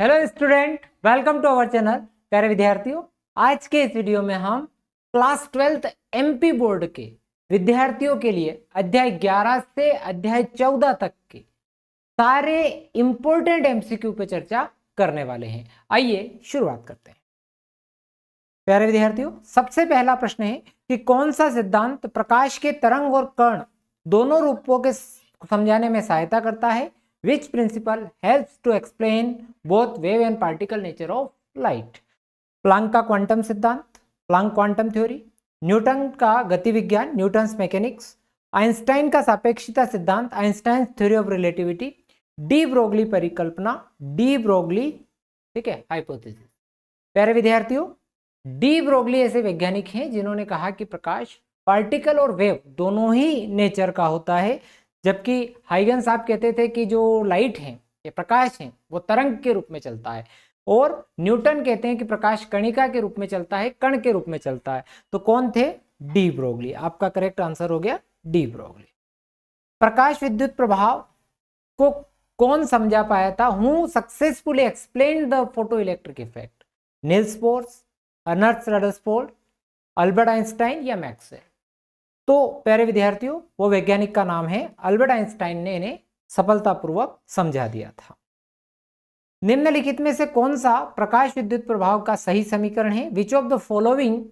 Hello student, welcome to our channel. प्यारे विद्यार्थियों, आज के इस वीडियो में हम क्लास 12th एमपी बोर्ड के विद्यार्थियों के लिए अध्याय 11 से अध्याय 14 तक के सारे इंपॉर्टेंट एमसीक्यू पे चर्चा करने वाले हैं। आइए शुरुआत करते हैं। प्यारे विद्यार्थियों, सबसे पहला प्रश्न है कि कौन सा सिद्धांत प्रकाश के तरंग और कण दोनों रूपों के समझाने में सहायता करता है। Which principle helps to explain both wave and particle nature of light? Planck का क्वांटम सिद्धांत, प्लांक क्वांटम थ्योरी, न्यूटन का गति विज्ञान, न्यूटन्स मैकेनिक्स, आइंस्टाइन का सापेक्षता सिद्धांत, Einstein theory of relativity, de Broglie परिकल्पना, डी ब्रोगली, ठीक है, हाइपोथेसिस। प्यारे विद्यार्थियों, डी ब्रोगली ऐसे वैज्ञानिक हैं जिन्होंने कहा कि प्रकाश पार्टिकल और वेव दोनों ही नेचर का होता है, जबकि हाइगन साहब कहते थे कि जो लाइट है, ये प्रकाश है, वो तरंग के रूप में चलता है, और न्यूटन कहते हैं कि प्रकाश कणिका के रूप में चलता है, कण के रूप में चलता है। तो कौन थे? De Broglie. आपका करेक्ट आंसर हो गया डी ब्रोगली। प्रकाश विद्युत प्रभाव को कौन समझा पाया था? Who successfully explain the photo electric effect? Niels Bohr's, Ernst Rutherford, Albert Einstein या मैक्सवेल? तो प्यारे विद्यार्थियों, वो वैज्ञानिक का नाम है अल्बर्ट आइंस्टाइन ने इन्हें सफलतापूर्वक समझा दिया था। निम्नलिखित में से कौन सा प्रकाश विद्युत प्रभाव का सही समीकरण है? Which of the following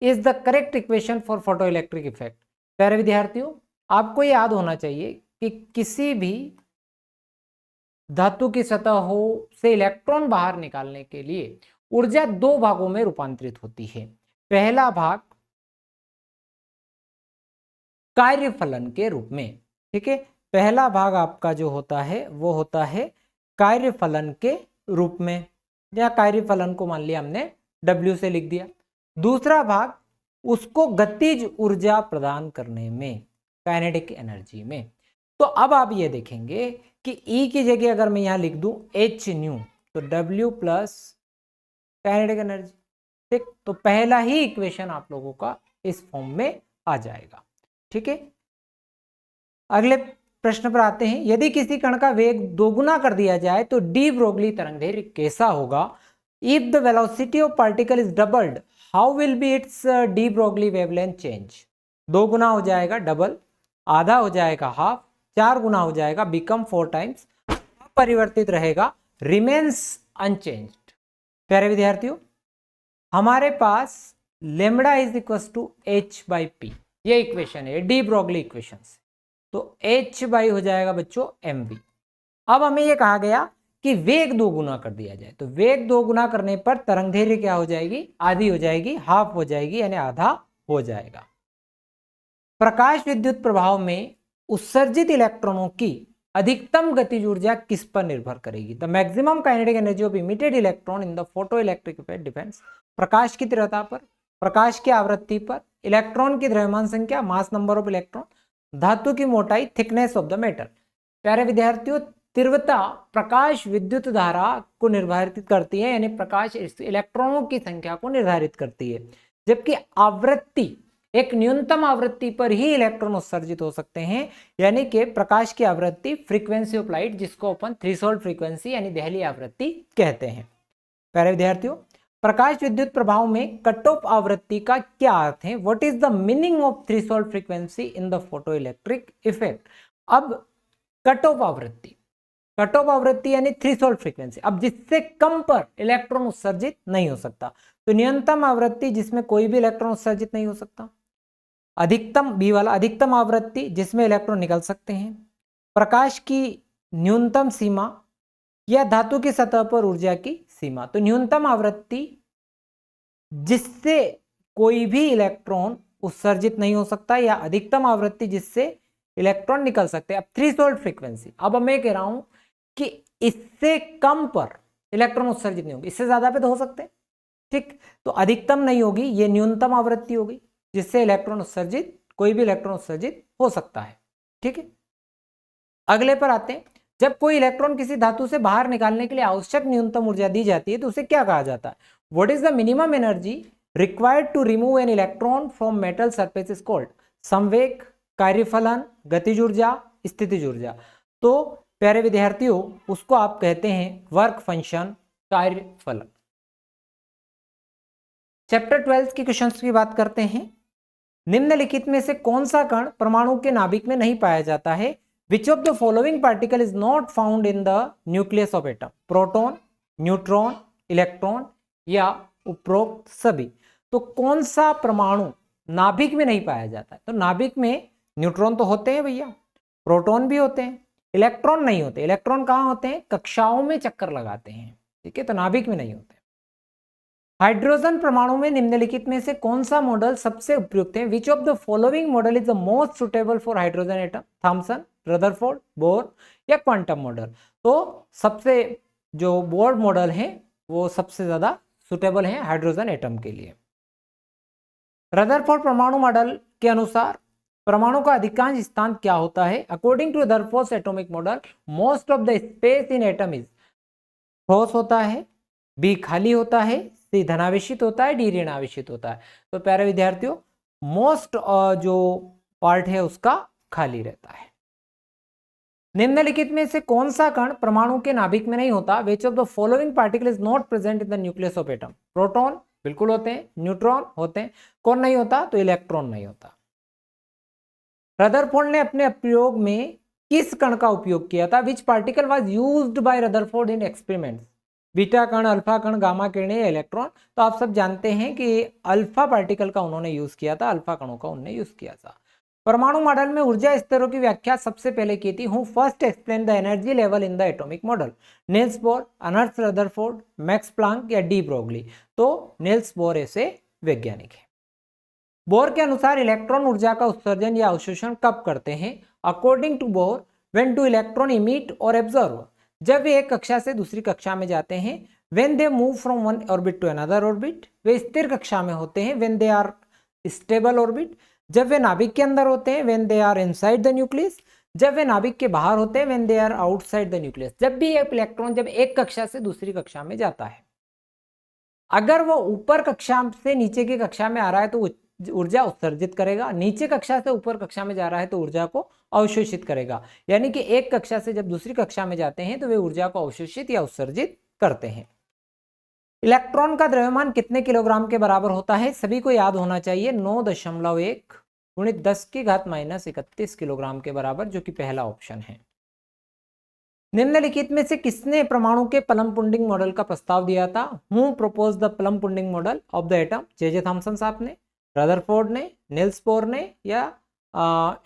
is the correct equation for photo electric effect? प्यारे विद्यार्थियों, आपको याद होना चाहिए कि किसी भी धातु की सतह से इलेक्ट्रॉन बाहर निकालने के लिए ऊर्जा दो भागों में रूपांतरित होती है। पहला भाग कार्यफलन के रूप में, ठीक है, पहला भाग आपका जो होता है वो होता है कार्यफलन के रूप में, या कार्यफलन को मान लिया हमने W से लिख दिया। दूसरा भाग उसको गतिज ऊर्जा प्रदान करने में, काइनेटिक एनर्जी में। तो अब आप ये देखेंगे कि E की जगह अगर मैं यहां लिख दूं H न्यू, तो W प्लस काइनेटिक एनर्जी, ठीक। तो पहला ही इक्वेशन आप लोगों का इस फॉर्म में आ जाएगा, ठीक है। अगले प्रश्न पर आते हैं। यदि किसी कण का वेग दोगुना कर दिया जाए तो डी ब्रोगली तरंगदैर्घ्य कैसा होगा? If the velocity of particle is doubled, how will be it's de Broglie wavelength change? दो गुना हो जाएगा डबल, आधा हो जाएगा हाफ, चार गुना हो जाएगा बिकम 4 टाइम्स, परिवर्तित रहेगा रिमेन्स अनचेंज्ड। प्यारे विद्यार्थियों, हमारे पास lambda is equal to h by p, ये इक्वेशन है डी ब्रोगली इक्वेशन से। तो h बाई हो जाएगा बच्चों mv। अब हमें ये कहा गया कि वेग दो गुना कर दिया जाए, तो वेग दो गुना करने पर तरंगदैर्घ्य क्या हो जाएगी? आधी हो जाएगी, हाफ हो जाएगी, यानी आधा हो जाएगा। प्रकाश विद्युत प्रभाव में उत्सर्जित इलेक्ट्रॉनों की अधिकतम गतिज ऊर्जा किस पर निर्भर करेगी? The maximum kinetic energy of emitted electron in the photo electric effect depends. प्रकाश की तीव्रता पर, प्रकाश की आवृत्ति पर, इलेक्ट्रॉन की द्रव्यमान संख्या, मास नंबर ऑफ इलेक्ट्रॉन, धातु की मोटाई, थिकनेस ऑफ द मेटल। प्यारे विद्यार्थियों, तीव्रता प्रकाश विद्युत धारा को निर्धारित करती है, यानी प्रकाश इलेक्ट्रॉनों की संख्या को निर्धारित करती है, जबकि आवृत्ति, एक न्यूनतम आवृत्ति पर ही इलेक्ट्रॉन उत्सर्जित हो सकते हैं, यानी कि प्रकाश की आवृत्ति, फ्रीक्वेंसी ऑफ लाइट, जिसको अपन थ्रेशोल्ड फ्रीक्वेंसी यानी दहली आवृत्ति कहते हैं। प्यारे विद्यार्थियों, प्रकाश विद्युत प्रभाव में कट ऑफ आवृत्ति का क्या अर्थ है? What is the meaning of threshold frequency in the photo electric effect? अब कट ऑफ आवृत्ति, कट ऑफ आवृत्ति यानी थ्रेशोल्ड फ्रीक्वेंसी, अब जिससे कम पर इलेक्ट्रॉन उत्सर्जित नहीं हो सकता। तो न्यूनतम आवृत्ति जिसमें कोई भी इलेक्ट्रॉन उत्सर्जित नहीं हो सकता, अधिकतम बी वाला, अधिकतम आवृत्ति जिसमें इलेक्ट्रॉन निकल सकते हैं, प्रकाश की न्यूनतम सीमा, या धातु की सतह पर ऊर्जा की सीमा। तो न्यूनतम आवृत्ति जिससे कोई भी इलेक्ट्रॉन उत्सर्जित नहीं हो सकता, या अधिकतम आवृत्ति जिससे इलेक्ट्रॉन निकल सकते हैं। अब थ्रेशोल्ड फ्रीक्वेंसी, अब मैं कह रहा हूं कि इससे कम पर इलेक्ट्रॉन उत्सर्जित नहीं होगी, इससे ज्यादा पे तो हो सकते हैं, ठीक। तो अधिकतम नहीं होगी, ये न्यूनतम आवृत्ति होगी जिससे इलेक्ट्रॉन उत्सर्जित, कोई भी इलेक्ट्रॉन उत्सर्जित हो सकता है, ठीक है। अगले पर आते हैं। जब कोई इलेक्ट्रॉन किसी धातु से बाहर निकालने के लिए आवश्यक न्यूनतम ऊर्जा दी जाती है तो उसे क्या कहा जाता है? What is the minimum energy required to remove an electron from metal surface is called? संवेग, कार्यफलन, गतिज ऊर्जा, स्थितिज ऊर्जा। तो प्यारे विद्यार्थियों, उसको आप कहते हैं वर्क फंक्शन, कार्यफलन। चैप्टर 12 के क्वेश्चंस की बात करते हैं। निम्नलिखित में से कौन सा कण परमाणु के नाभिक में नहीं पाया जाता है? Which of the following particle is not found in the nucleus of atom? Proton, neutron, electron या उपरोक्त सभी। तो कौन सा परमाणु नाभिक में नहीं पाया जाता है? तो नाभिक में न्यूट्रॉन तो होते हैं भैया, प्रोटॉन भी होते हैं, इलेक्ट्रॉन नहीं होते। इलेक्ट्रॉन कहाँ होते हैं? कक्षाओं में चक्कर लगाते हैं, ठीक है, तो नाभिक में नहीं होते। हाइड्रोजन परमाणु में निम्नलिखित में से कौन सा मॉडल सबसे उपयुक्त है? Which of the following model is the most suitable for hydrogen atom? Thomson, Rutherford, Bohr या क्वांटम मॉडल? तो सबसे जो बोर मॉडल है वो सबसे ज्यादा सुटेबल है हाइड्रोजन एटम के लिए। रदरफोर्ड परमाणु मॉडल के अनुसार परमाणु का अधिकांश स्थान क्या होता है? According to Rutherford atomic model, most of the space in atom is ठोस होता है, बी खाली होता है, सी धनावेशित होता है, डी ऋणावेशित होता है। तो प्यारे विद्यार्थियों, मोस्ट जो पार्ट है उसका खाली रहता है। निम्नलिखित में से कौन सा कण परमाणु के नाभिक में नहीं होता? विच of the following particle is not present in the nucleus of atom? Proton बिल्कुल होते हैं, न्यूट्रॉन होते हैं, कौन नहीं होता? तो इलेक्ट्रॉन नहीं होता। रदरफोर्ड ने अपने प्रयोग में किस कण का उपयोग किया था? Which particle was used by Rutherford in experiments? Beta कण, अल्फा कण, गामा किरणें या इलेक्ट्रॉन? तो आप सब जानते हैं कि अल्फा पार्टिकल का उन्होंने यूज किया था, अल्फा कणों का उन्होंने यूज किया था। परमाणु मॉडल में ऊर्जा स्तरों की व्याख्या सबसे पहले की थी? Who first explain the energy level in the atomic model? Nils bore, Ernst Rutherford, max Planck या डी ब्रोगली? तो निल्स बोर ऐसे वैज्ञानिक है। बोर के अनुसार इलेक्ट्रॉन ऊर्जा का उत्सर्जन या अवशोषण कब करते हैं? According to Bohr, when do electron emit और एब्जॉर्ब? जब वे एक कक्षा से दूसरी कक्षा में जाते हैं। When they move from one orbit to another orbit? वे स्थिर कक्षा में होते हैं। When they are stable orbit? जब वे नाभिक के अंदर होते हैं। When they are inside the nucleus? जब वे नाभिक के बाहर होते हैं। When they are outside the nucleus? जब भी एक इलेक्ट्रॉन जब एक कक्षा से दूसरी कक्षा में जाता है, अगर वो ऊपर कक्षा से नीचे की कक्षा में आ रहा है तो ऊर्जा उत्सर्जित करेगा, नीचे कक्षा से ऊपर कक्षा में जा रहा है तो ऊर्जा को अवशोषित करेगा। यानी कि एक कक्षा से जब दूसरी कक्षा में जाते हैं तो वे ऊर्जा को अवशोषित या उत्सर्जित करते हैं। इलेक्ट्रॉन का द्रव्यमान कितने किलोग्राम के बराबर होता है? सभी को याद होना चाहिए, 9.1 गुणित 10⁻³ किलोग्राम के बराबर, जो कि पहला ऑप्शन है। निम्नलिखित में से किसने परमाणु के प्लम पुडिंग मॉडल का प्रस्ताव दिया था? Who propose the plum pudding model of the atom? J Thomson साहब ने, रदरफोर्ड ने, निल्स बोर ने या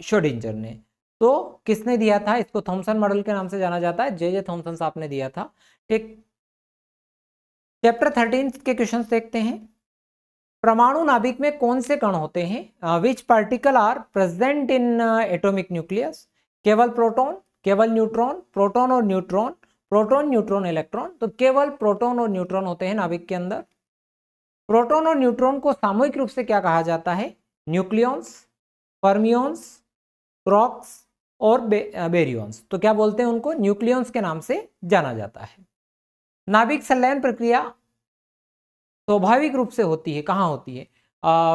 श्रोडिंगर ने? तो किसने दिया था? इसको थॉमसन मॉडल के नाम से जाना जाता है, जे थॉमसन साहब ने दिया था। ठीक, चैप्टर 13 के क्वेश्चंस देखते हैं। परमाणु नाभिक में कौन से कण होते हैं? Which particle are present in atomic nucleus? केवल प्रोटॉन, केवल न्यूट्रॉन, प्रोटॉन और न्यूट्रॉन, प्रोटॉन, न्यूट्रॉन, इलेक्ट्रॉन? तो केवल प्रोटॉन और न्यूट्रॉन होते हैं नाभिक के अंदर। प्रोटॉन और न्यूट्रॉन को सामूहिक रूप से क्या कहा जाता है? न्यूक्लियॉन्स, फर्मियॉन्स, क्वार्क्स और बेरियॉन्स। तो क्या बोलते हैं उनको? न्यूक्लियॉन्स के नाम से जाना जाता है। नाभिक संलयन प्रक्रिया स्वाभाविक रूप से होती है, कहाँ होती है?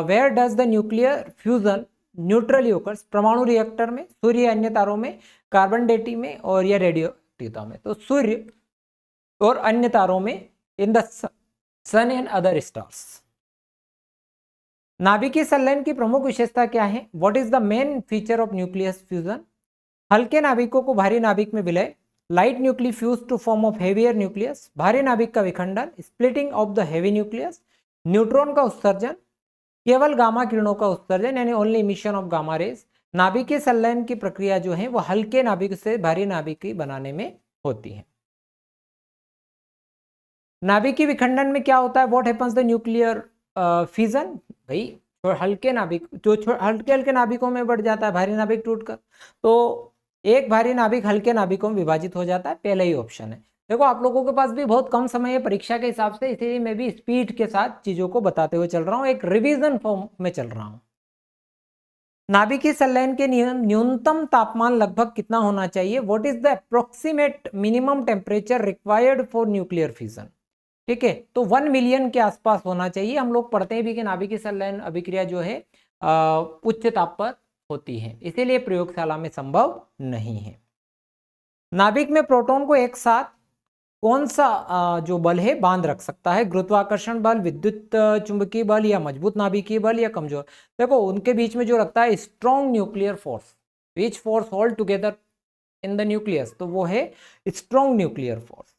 Where does the nuclear fusion neutrally occurs? परमाणु रिएक्टर में, सूर्य अन्य तारों में, कार्बन डेटिंग में और या रेडियोएक्टिविटी में? तो सूर्य और अन्य तारों में, in the sun and other stars. नाभिकीय संलयन की प्रमुख विशेषता क्या है? What is the main feature of nucleus fusion? हल्के नाभिकों को भारी नाभिक में विलय, light nuclei fuse to form of heavier nucleus, भारी नाभिक का विखंडन, splitting of the heavy nucleus, neutron का उत्सर्जन, केवल गामा किरणों का उत्सर्जन यानी only emission of gamma rays. नाभिकीय संलयन की प्रक्रिया जो है वो हल्के नाभिक से भारी नाभिक बनाने में होती है। नाभिकीय विखंडन में क्या होता है? What happens the nuclear fusion? भाई हल्के नाभिक जो हल्के नाभिकों में बढ़ जाता है, भारी नाभिक टूटकर, तो एक भारी नाभिक हल्के नाभिकों में विभाजित हो जाता है, पहला ही ऑप्शन है। देखो आप लोगों के पास भी बहुत कम समय है परीक्षा के हिसाब से, इसीलिए मैं भी स्पीड के साथ चीजों को बताते हुए चल रहा हूँ, एक रिवीजन फॉर्म में चल रहा हूँ। नाभिकीय संलयन के न्यूनतम तापमान लगभग कितना होना चाहिए? What is the approximate minimum temperature required for nuclear fusion? ठीक है, तो 1 मिलियन के आसपास होना चाहिए। हम लोग पढ़ते हैं भी कि नाभिकीय संलयन अभिक्रिया जो है उच्च ताप पर होती है, इसीलिए प्रयोगशाला में संभव नहीं है। नाभिक में प्रोटॉन को एक साथ कौन सा जो बल है बांध रख सकता है, गुरुत्वाकर्षण बल, विद्युत चुंबकीय बल, या मजबूत नाभिकीय बल, या कमजोर। देखो उनके बीच में जो रखता है strong nuclear force, which force hold together in the nucleus, तो वो है स्ट्रॉन्ग न्यूक्लियर फोर्स।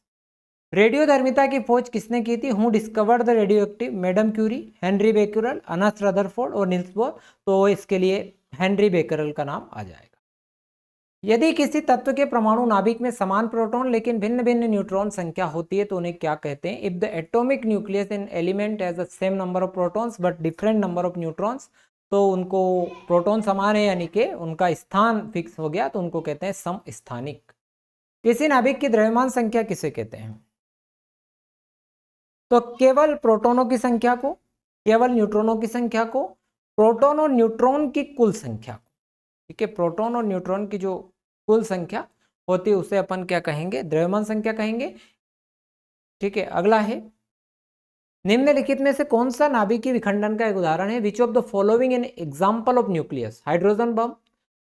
रेडियोधर्मिता की खोज किसने की थी, who discovered the radioactive, Madam Curie, Henri Becquerel, Ernest Rutherford और निल्स बोर, तो इसके लिए हेनरी बेकरल का नाम आ जाएगा। यदि किसी तत्व के परमाणु नाभिक में समान प्रोटॉन लेकिन भिन्न भिन्न न्यूट्रॉन संख्या होती है तो उन्हें क्या कहते हैं, if the atomic nucleus in element has the same number of protons but different number of neutrons, तो उनको प्रोटॉन समान है यानी कि उनका स्थान फिक्स हो गया तो उनको कहते हैं समस्थानिक। किसी नाभिक की द्रव्यमान संख्या किसे कहते हैं, तो केवल प्रोटॉनों की संख्या को, केवल न्यूट्रॉनों की संख्या को, प्रोटॉन और न्यूट्रॉन की कुल संख्या को, ठीक है, प्रोटॉन और न्यूट्रॉन की जो कुल संख्या होती है उसे अपन क्या कहेंगे, द्रव्यमान संख्या कहेंगे। ठीक है, अगला है, निम्नलिखित में से कौन सा नाभिकीय विखंडन का एक उदाहरण है, which of the following an example of nucleus, hydrogen bomb,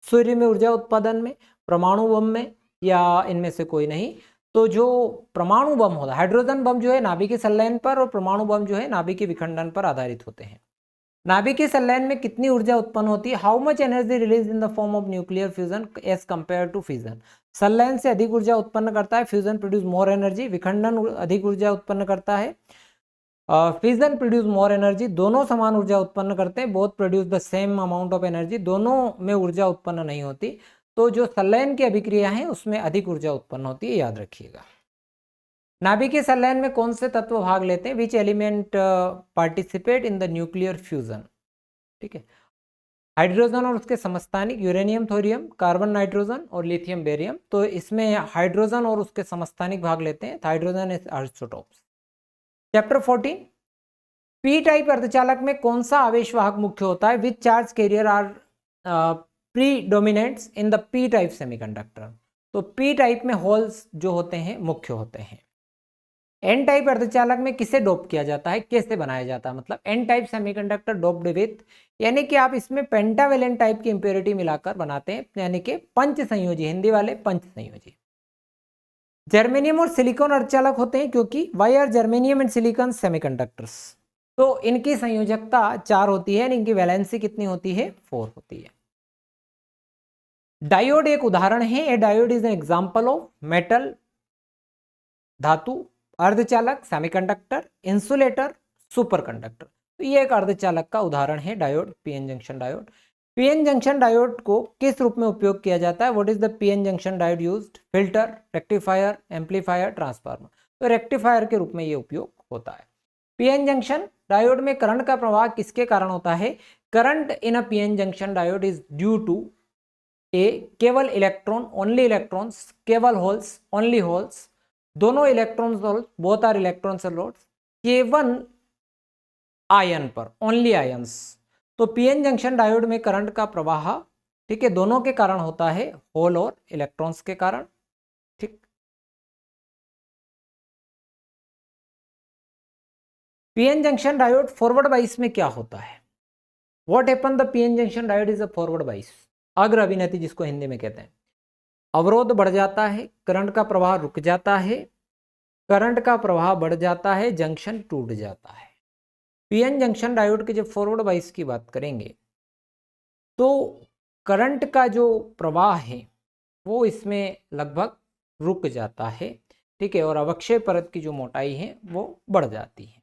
सूर्य में ऊर्जा उत्पादन में, परमाणु बम में, या इनमें से कोई नहीं। तो जो परमाणु बम होता है, हाइड्रोजन बम जो है नाभिकीय संलयन पर और परमाणु बम जो है नाभिकीय विखंडन पर आधारित होते हैं। नाभिकीय संलयन में कितनी ऊर्जा उत्पन्न होती है, how much energy release in the form of nuclear fusion as compare to fusion, संलयन से अधिक ऊर्जा उत्पन्न करता है, फ्यूजन प्रोड्यूस मोर एनर्जी, विखंडन अधिक ऊर्जा उत्पन्न करता है, फ्यूजन प्रोड्यूस मोर एनर्जी, दोनों समान ऊर्जा उत्पन्न करते हैं, both produce the same amount of energy, दोनों में ऊर्जा उत्पन्न नहीं होती, तो जो संलयन की अभिक्रिया है उसमें अधिक ऊर्जा उत्पन्न होती है, याद रखिएगा। नाभिकीय संलयन में कौन से तत्व भाग लेते हैं, which element participate in the nuclear fusion, ठीक है, हाइड्रोजन और उसके समस्थानिक, यूरेनियम थोरियम, कार्बन नाइट्रोजन और लिथियम बेरियम, तो इसमें हाइड्रोजन और उसके समस्थानिक भाग लेते हैं, hydrogen is isotopes. Chapter 14, p type अर्धचालक में कौन सा आवेशवाहक मुख्य होता है, which charge carrier are predominants in the p type semiconductor, तो पी टाइप में होल्स जो होते हैं मुख्य होते हैं। एन टाइप अर्धचालक में किसे डोप किया जाता है, कैसे बनाया जाता है, मतलब N type semiconductor doped with, यानी कि आप इसमें पेंटावेलेंट टाइप की इंप्योरिटी मिलाकर बनाते हैं, यानी कि पंच संयोजी, हिंदी वाले पंच संयोजी। जर्मेनियम और सिलिकॉन अर्धचालक होते हैं क्योंकि why are germanium and silicon semiconductors, तो इनकी संयोजकता 4 होती है, इनकी वैलेंसी कितनी होती है, 4 होती है। डायोड एक उदाहरण है, ए diode is an example of metal, धातु, अर्धचालक, सेमीकंडक्टर, इंसुलेटर, सुपरकंडक्टर, तो ये एक अर्धचालक का उदाहरण है diode, PN junction diode. PN junction diode को किस रूप में उपयोग किया जाता है, what is the PN junction diode used, filter, rectifier, amplifier, transformer, तो रेक्टिफायर के रूप में ये उपयोग होता है। पीएन जंक्शन डायोड में करंट का प्रवाह किसके कारण होता है, current in a PN junction diode is due to a केवल इलेक्ट्रॉन, ओनली इलेक्ट्रॉन्स, केवल होल्स, ओनली होल्स, दोनों electrons holes, both are electrons और होल्स, केवल आयन पर, ओनली आयंस, तो पीएन जंक्शन डायोड में करंट का प्रवाह, ठीक है, दोनों के कारण होता है, होल और इलेक्ट्रॉन्स के कारण, ठीक। पीएन जंक्शन डायोड फॉरवर्ड बाइस में क्या होता है, what happen the PN junction diode is a forward बाइस, अग्र अभिनति जिसको हिंदी में कहते हैं, अवरोध बढ़ जाता है, करंट का प्रवाह रुक जाता है, करंट का प्रवाह बढ़ जाता है, जंक्शन टूट जाता है। पीएन जंक्शन डायोड के जब फॉरवर्ड बाइस की बात करेंगे तो करंट का जो प्रवाह है वो इसमें लगभग रुक जाता है, ठीक है, और अवक्षय परत की जो मोटाई है वो बढ़ जाती है।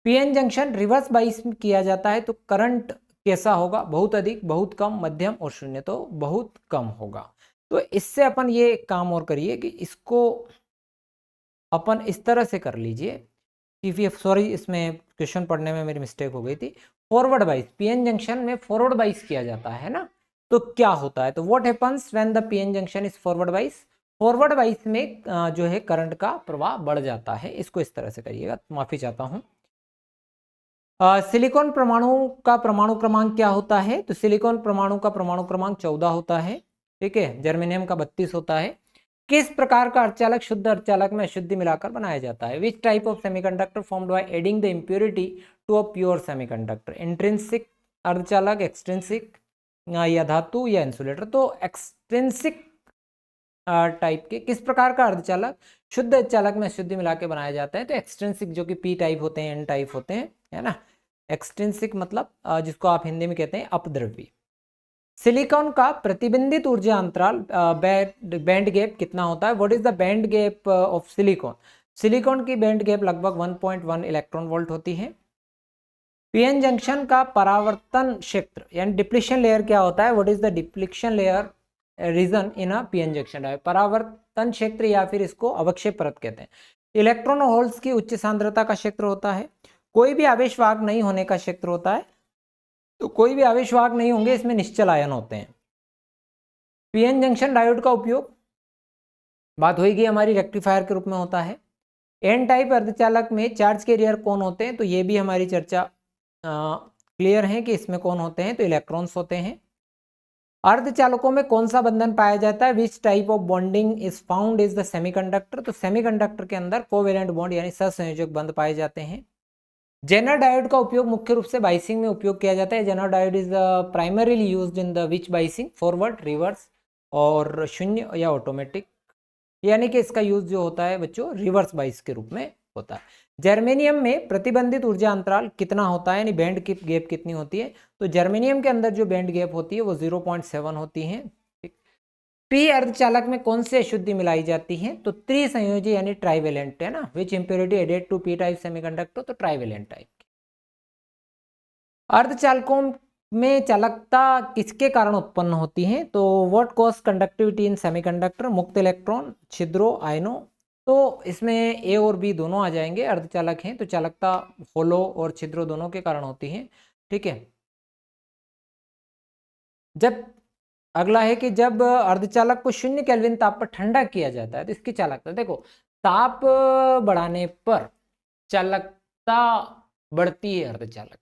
पीएन जंक्शन रिवर्स बाइस में किया जाता है तो करंट कैसा होगा, बहुत अधिक, बहुत कम, मध्यम और शून्य, तो बहुत कम होगा। तो इससे अपन ये काम और करिए कि इसको अपन इस तरह से कर लीजिए कि, सॉरी इसमें क्वेश्चन पढ़ने में मेरी मिस्टेक हो गई थी, फॉरवर्ड बाइस, पीएन जंक्शन में फॉरवर्ड बाइस किया जाता है ना, तो क्या होता है, तो what happens when the PN junction is forward बाइस, फॉरवर्ड बाइस में जो है करंट का प्रवाह बढ़ जाता है, इसको इस तरह से करिएगा, माफी चाहता हूँ। सिलिकॉन परमाणु का परमाणु क्रमांक क्या होता है, तो सिलिकॉन परमाणु का परमाणु क्रमांक 14 होता है, ठीक है, जर्मेनियम का 32 होता है। किस प्रकार का अर्धचालक शुद्ध अर्धचालक में अशुद्धि मिलाकर बनाया जाता है, which type of semiconductor formed by adding the impurity to a pure semiconductor, intrinsic अर्धचालक, एक्सट्रिंसिक, या धातु या इंसुलेटर, तो एक्सट्रिंसिक टाइप के। किस प्रकार का अर्धचालक? शुद्ध अर्धचालक में अशुद्धि मिला के बनाया जाता है। तो एक्सट्रिंसिक जो कि पी टाइप होते हैं, एन टाइप होते हैं, है ना। एक्सट्रिंसिक मतलब जिसको आप हिंदी में कहते हैं अपद्रव्य। सिलिकॉन का प्रतिबंधित ऊर्जा अंतराल बैंड गैप कितना होता है? What is the band gap of silicon? Silicon की बैंड गैप लगभग 1.1 इलेक्ट्रॉन वोल्ट होती है। पीएन जंक्शन का परावर्तन क्षेत्र यानी डिप्लीशन लेयर क्या होता है? What is the depletion layer region in a PN junction है? परावर्तन क्षेत्र या फिर इसको अवक्षेप परत कहते हैं। इलेक्ट्रॉन और होल्स की उच्च सांद्रता का क्षेत्र होता है। कोई भी आवेश वाहक नहीं होने का क्षेत्र होता है। तो कोई भी आवेश वाहक नहीं होंगे, इसमें निश्चल आयन होते हैं। पीएन जंक्शन डायोड का उपयोग बात होगी हमारी रेक्टिफायर के रूप में होता है। एन टाइप अर्धचालक में चार्ज कैरियर कौन होते हैं? तो ये भी हमारी चर्चा क्लियर है कि इसमें कौन होते हैं? तो इलेक्ट्रॉन्स होते हैं। अर्धचालकों में कौन सा बंधन पाया जाता है? Which type of bonding is found is the semiconductor? तो सेमीकंडक्टर के अंदर कोवेलेंट बॉन्ड यानी सहसंयोजक बंध पाए जाते हैं। जेनर डायोड का उपयोग मुख्य रूप से बाइसिंग में उपयोग किया जाता है। Zener diode is primarily used in the which biasing? Forward, reverse और शून्य या ऑटोमेटिक, यानी कि इसका यूज जो होता है बच्चों रिवर्स बाइस के रूप में होता है। जर्मेनियम में प्रतिबंधित ऊर्जा अंतराल कितना होता है, यानी बैंड की गैप कितनी होती है? तो जर्मेनियम के अंदर जो बैंड गैप होती है वो 0.7 होती है। पी अर्धचालक में कौन सी अशुद्धि मिलाई जाती है? तो त्रिसंयोजी यानी ट्राइवेलेंट, है ना। Which impurity added to p type semiconductor? तो ट्राइवेलेंट टाइप। अर्धचालकों में चालकता किसके कारण उत्पन्न होती है? तो what cause conductivity in semiconductor? मुक्त इलेक्ट्रॉन, छिद्रों, आयनों। तो इसमें ए और बी दोनों आ जाएंगे। अर्धचालक हैं तो चालकता होलो और छिद्रों दोनों के कारण होती है, ठीक है। जब अगला है कि जब अर्धचालक को 0 केल्विन ताप पर ठंडा किया जाता है तो इसकी चालकता, देखो ताप बढ़ाने पर चालकता बढ़ती है अर्धचालक,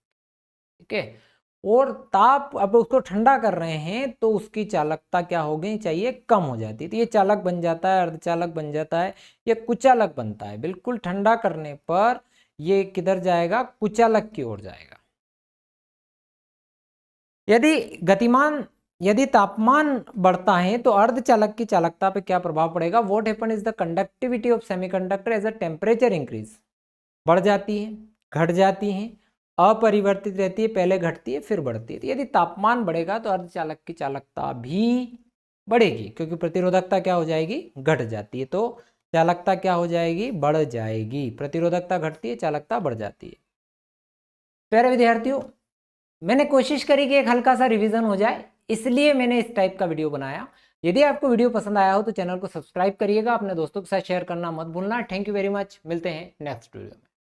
ठीक है। और ताप अब उसको ठंडा कर रहे हैं तो उसकी चालकता क्या हो गई चाहिए? कम हो जाती है। तो ये चालक बन जाता है, अर्धचालक बन जाता है, ये कुचालक बनता है। बिल्कुल ठंडा करने पर ये किधर जाएगा? कुचालक की ओर जाएगा। यदि तापमान बढ़ता है तो अर्धचालक की चालकता पे क्या प्रभाव पड़ेगा? What happen is the conductivity of semiconductor as a temperature increase? बढ़ जाती है, घट जाती है, अपरिवर्तित रहती है, पहले घटती है फिर बढ़ती है। तो यदि तापमान बढ़ेगा तो अर्धचालक की चालकता भी बढ़ेगी, क्योंकि प्रतिरोधकता क्या हो जाएगी? घट जाती है। तो चालकता क्या हो जाएगी? बढ़ जाएगी। प्रतिरोधकता घटती है, चालकता बढ़ जाती है। प्यारे विद्यार्थियों, मैंने कोशिश करी कि एक हल्का सा रिवीजन हो जाए, इसलिए मैंने इस टाइप का वीडियो बनाया। यदि आपको वीडियो पसंद आया हो तो चैनल को सब्सक्राइब करिएगा, अपने दोस्तों के साथ शेयर करना मत भूलना। थैंक यू वेरी मच, मिलते हैं नेक्स्ट वीडियो में।